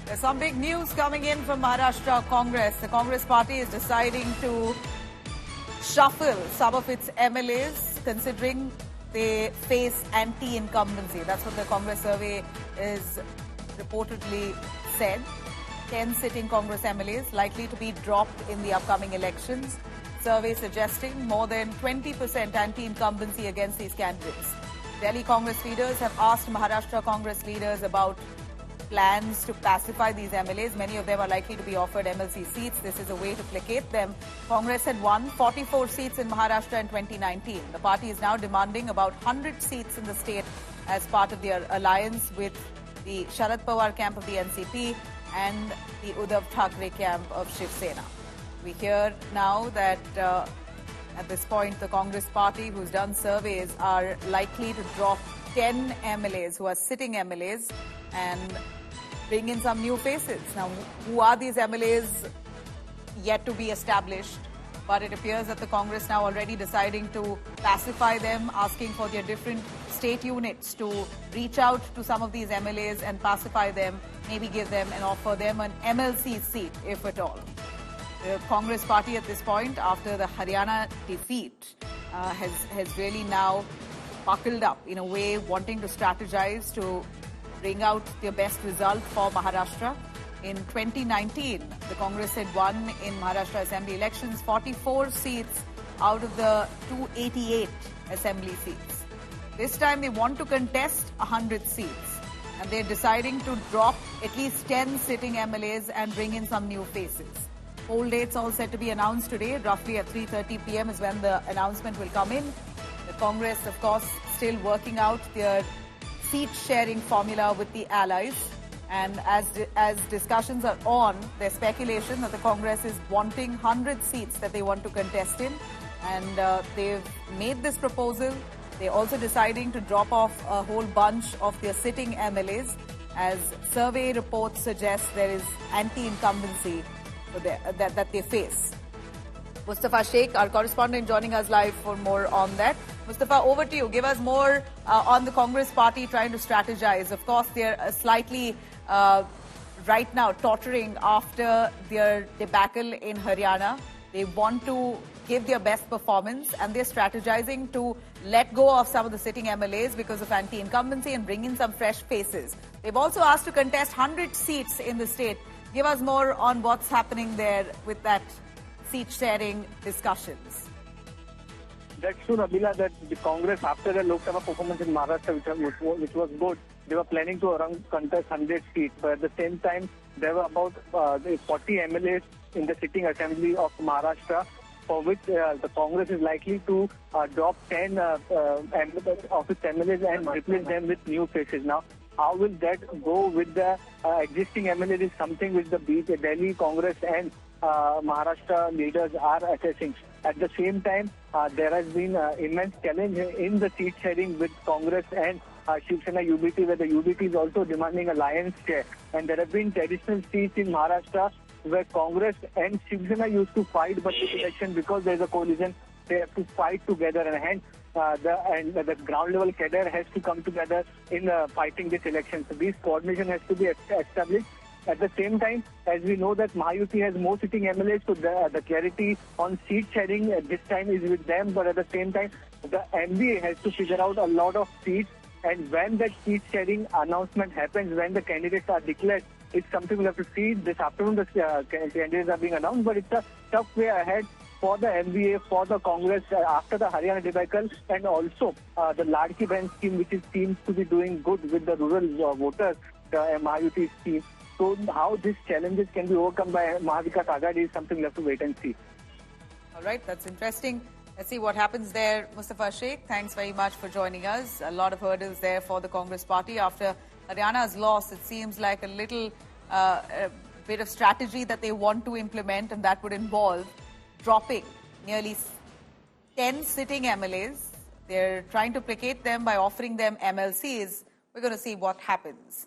There's some big news coming in from Maharashtra Congress. The Congress party is deciding to shuffle some of its MLAs, considering they face anti-incumbency. That's what the Congress survey is reportedly said. 10 sitting Congress MLAs likely to be dropped in the upcoming elections. Survey suggesting more than 20% anti-incumbency against these candidates. Delhi Congress leaders have asked Maharashtra Congress leaders about plans to pacify these MLAs. Many of them are likely to be offered MLC seats. This is a way to placate them. Congress had won 44 seats in Maharashtra in 2019. The party is now demanding about 100 seats in the state as part of their alliance with the Sharad Pawar camp of the NCP and the Uddhav Thackeray camp of Shiv Sena. We hear now that at this point the Congress party, who's done surveys, are likely to drop 10 MLAs who are sitting MLAs and bring in some new faces. Now, who are these MLAs? Yet to be established. But it appears that the Congress now already deciding to pacify them, asking for their different state units to reach out to some of these MLAs and pacify them, maybe give them and offer them an MLC seat, if at all. The Congress party at this point, after the Haryana defeat, has really now buckled up in a way, wanting to strategize to bring out their best result for Maharashtra. In 2019, the Congress had won in Maharashtra Assembly elections 44 seats out of the 288 Assembly seats. This time they want to contest 100 seats, and they're deciding to drop at least 10 sitting MLAs and bring in some new faces. Poll dates all set to be announced today. Roughly at 3:30 p.m. is when the announcement will come in. The Congress, of course, still working out their seat-sharing formula with the allies. And as discussions are on, there's speculation that the Congress is wanting 100 seats that they want to contest in. And they've made this proposal. They're also deciding to drop off a whole bunch of their sitting MLAs, as survey reports suggest there is anti-incumbency that they face. Mustafa Sheikh, our correspondent, joining us live for more on that. Mustafa, over to you. Give us more on the Congress party trying to strategize. Of course, they're slightly right now tottering after their debacle in Haryana. They want to give their best performance, and they're strategizing to let go of some of the sitting MLAs because of anti-incumbency and bring in some fresh faces. They've also asked to contest 100 seats in the state. Give us more on what's happening there with that seat-sharing discussions. That's true, Nabila, that the Congress, after the Lok Sabha performance in Maharashtra, which was good, they were planning to contest 100 seats. But at the same time, there were about 40 MLAs in the sitting assembly of Maharashtra, for which the Congress is likely to drop 10 of its MLAs and replace them with new faces. Now, how will that go with the existing MLAs is something which the Delhi Congress and Maharashtra leaders are assessing. At the same time, there has been immense challenge in the seat sharing with Congress and Shiv Sena UBT, where the UBT is also demanding alliance chair. And there have been traditional seats in Maharashtra where Congress and Shiv Sena used to fight, but this election, because there is a coalition, they have to fight together, and hence the ground level cadre has to come together in fighting this election. So this coordination has to be established. At the same time, as we know that Mahayuti has more sitting MLAs, so the clarity on seat sharing this time is with them. But at the same time, the MBA has to figure out a lot of seats. And when that seat sharing announcement happens, when the candidates are declared, it's something we'll have to see. This afternoon, the candidates are being announced, but it's a tough way ahead for the MBA, for the Congress after the Haryana debacle, and also the Ladki Bahin scheme, which seems to be doing good with the rural voters, the Mahayuti scheme. So how these challenges can be overcome by Mahavikas Aghadi is something we'll have to wait and see. All right, that's interesting. Let's see what happens there. Mustafa Sheikh, thanks very much for joining us. A lot of hurdles there for the Congress party. After Haryana's loss, it seems like a little bit of strategy that they want to implement, and that would involve dropping nearly 10 sitting MLAs. They're trying to placate them by offering them MLCs. We're going to see what happens.